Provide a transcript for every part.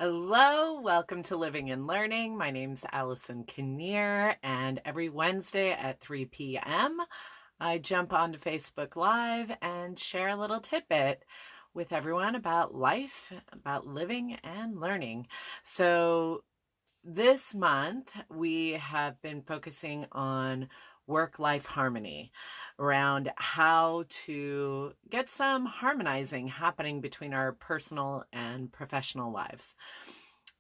Hello, welcome to Living and Learning. My name's Allison Kinnear, and every Wednesday at 3 p.m., I jump onto Facebook Live and share a little tidbit with everyone about life, about living and learning. So this month, we have been focusing on work-life harmony, around how to get some harmonizing happening between our personal and professional lives.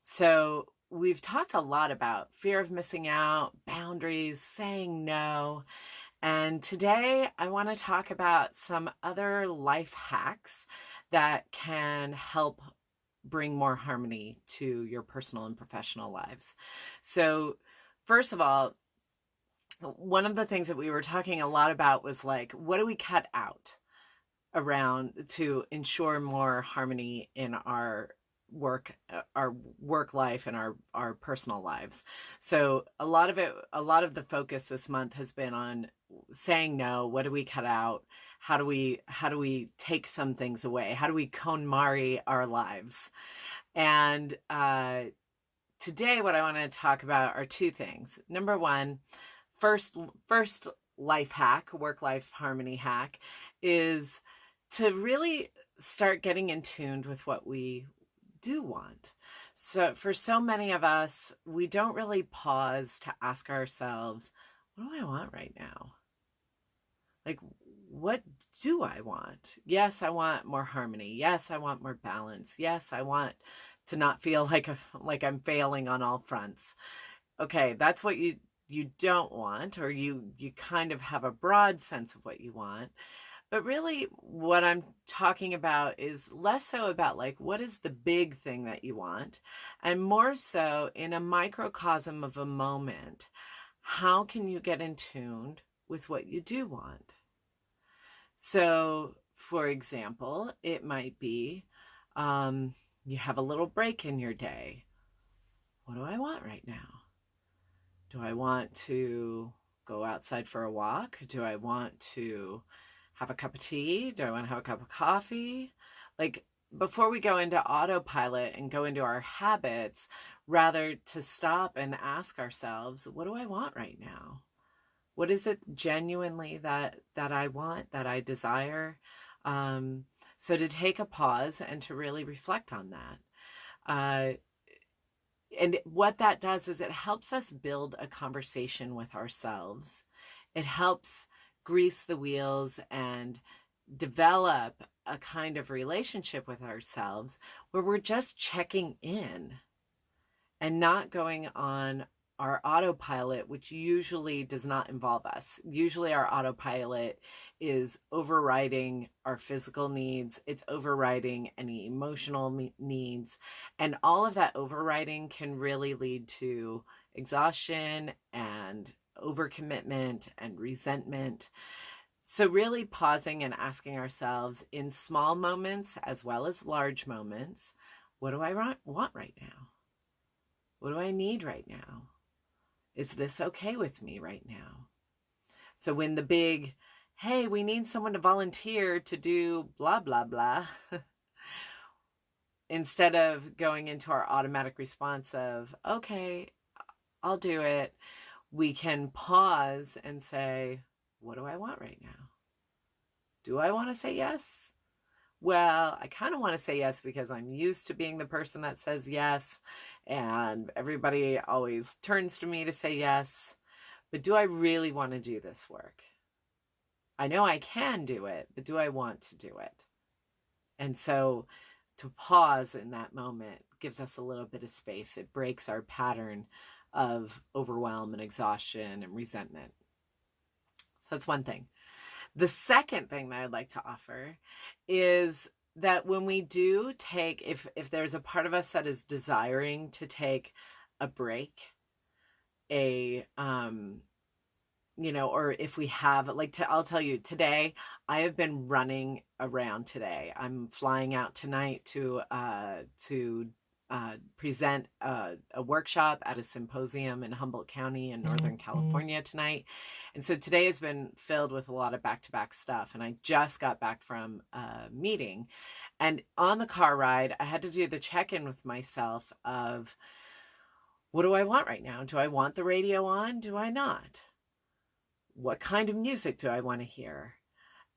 So we've talked a lot about fear of missing out, boundaries, saying no. And today I want to talk about some other life hacks that can help bring more harmony to your personal and professional lives. So first of all, one of the things that we were talking a lot about was like, what do we cut out around to ensure more harmony in our work life and our personal lives. So a lot of the focus this month has been on saying no. What do we cut out? How do we take some things away? How do we KonMari our lives? And today what I want to talk about are two things. Number one, first life hack, work-life harmony hack, is to really start getting in tune with what we do want. So for so many of us, we don't really pause to ask ourselves, what do I want right now? Like, what do I want? Yes, I want more harmony. Yes, I want more balance. Yes, I want to not feel like I'm failing on all fronts. Okay, that's what you don't want, or you kind of have a broad sense of what you want. But really what I'm talking about is less so about like, what is the big thing that you want? And more so in a microcosm of a moment, how can you get in tune with what you do want? So for example, it might be, you have a little break in your day. What do I want right now? Do I want to go outside for a walk? Do I want to have a cup of tea? Do I want to have a cup of coffee? Like, before we go into autopilot and go into our habits, rather to stop and ask ourselves, what do I want right now? What is it genuinely that I want, that I desire? So to take a pause and to really reflect on that. And what that does is it helps us build a conversation with ourselves. It helps grease the wheels and develop a kind of relationship with ourselves where we're just checking in and not going on our autopilot, which usually does not involve us. Usually our autopilot is overriding our physical needs. It's overriding any emotional needs. And all of that overriding can really lead to exhaustion and overcommitment and resentment. So really pausing and asking ourselves in small moments as well as large moments, what do I want right now? What do I need right now? Is this okay with me right now? So when the big, hey, we need someone to volunteer to do blah, blah, blah, instead of going into our automatic response of, okay, I'll do it, we can pause and say, what do I want right now? Do I want to say yes? Well, I kind of want to say yes because I'm used to being the person that says yes, and everybody always turns to me to say yes. But do I really want to do this work? I know I can do it, but do I want to do it? And so to pause in that moment gives us a little bit of space. It breaks our pattern of overwhelm and exhaustion and resentment. So that's one thing. The second thing that I'd like to offer is that when we do take, if there's a part of us that is desiring to take a break, or if we have, like, I'll tell you, today, I have been running around today. I'm flying out tonight to present a workshop at a symposium in Humboldt County in Northern California tonight. And so today has been filled with a lot of back-to-back stuff. And I just got back from a meeting. And on the car ride, I had to do the check-in with myself of, what do I want right now? Do I want the radio on? Do I not? What kind of music do I want to hear?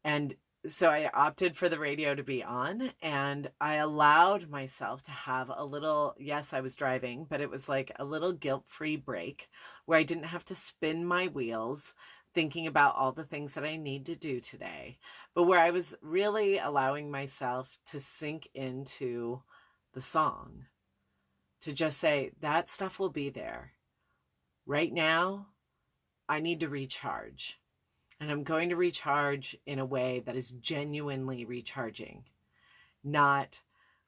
And so I opted for the radio to be on, and I allowed myself to have a little, yes, I was driving, but it was like a little guilt-free break where I didn't have to spin my wheels thinking about all the things that I need to do today, but where I was really allowing myself to sink into the song, to just say, that stuff will be there. Right now, I need to recharge. And I'm going to recharge in a way that is genuinely recharging, not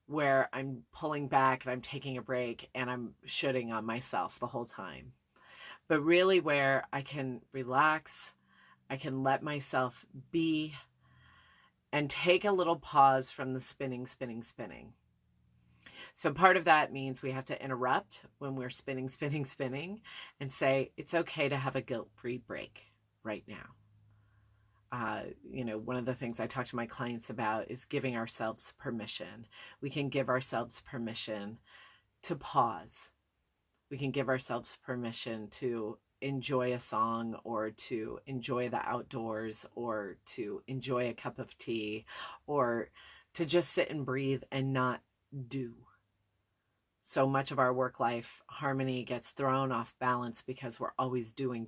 where I'm pulling back and I'm taking a break and I'm shooting on myself the whole time, but really where I can relax, I can let myself be, and take a little pause from the spinning. So part of that means we have to interrupt when we're spinning, and say, it's okay to have a guilt-free break right now. One of the things I talk to my clients about is giving ourselves permission. We can give ourselves permission to pause. We can give ourselves permission to enjoy a song, or to enjoy the outdoors, or to enjoy a cup of tea, or to just sit and breathe and not do. So much of our work life harmony gets thrown off balance because we're always doing.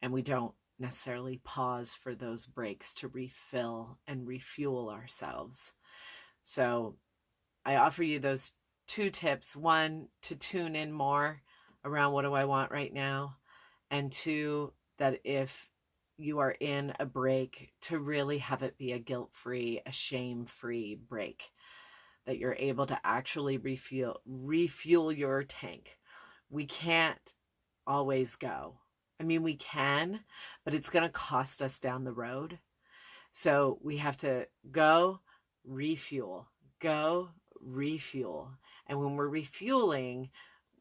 And we don't necessarily pause for those breaks to refill and refuel ourselves. So I offer you those 2 tips. 1, to tune in more around what do I want right now. And 2, that if you are in a break, to really have it be a guilt-free, a shame-free break, that you're able to actually refuel your tank. We can't always go. I mean, we can, but it's going to cost us down the road. So we have to go, refuel. And when we're refueling,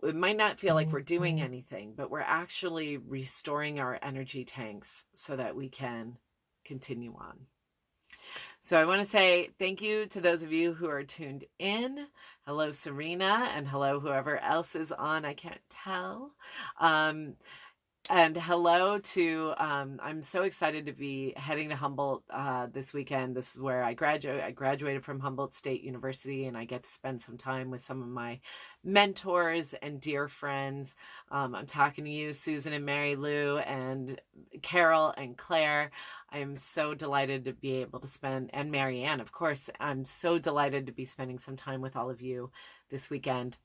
it might not feel like we're doing anything, but we're actually restoring our energy tanks so that we can continue on. So I want to say thank you to those of you who are tuned in. Hello, Serena, and hello, whoever else is on. I can't tell. And hello to, I'm so excited to be heading to Humboldt this weekend. This is where I graduated from Humboldt State University, and I get to spend some time with some of my mentors and dear friends. I'm talking to you, Susan and Mary Lou, and Carol and Claire. I am so delighted to be able to spend, and Marianne, of course, I'm so delighted to be spending some time with all of you this weekend.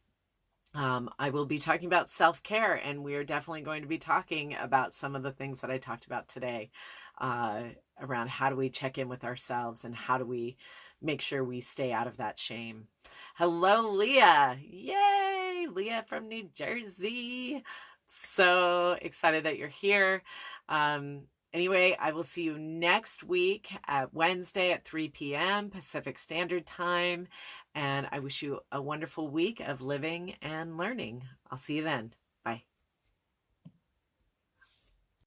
I will be talking about self-care, and we are definitely going to be talking about some of the things that I talked about today around how do we check in with ourselves and how do we make sure we stay out of that shame. Hello, Leah. Yay! Leah from New Jersey. So excited that you're here. Anyway, I will see you next week at Wednesday at 3 p.m. Pacific Standard Time. And I wish you a wonderful week of living and learning. I'll see you then. Bye.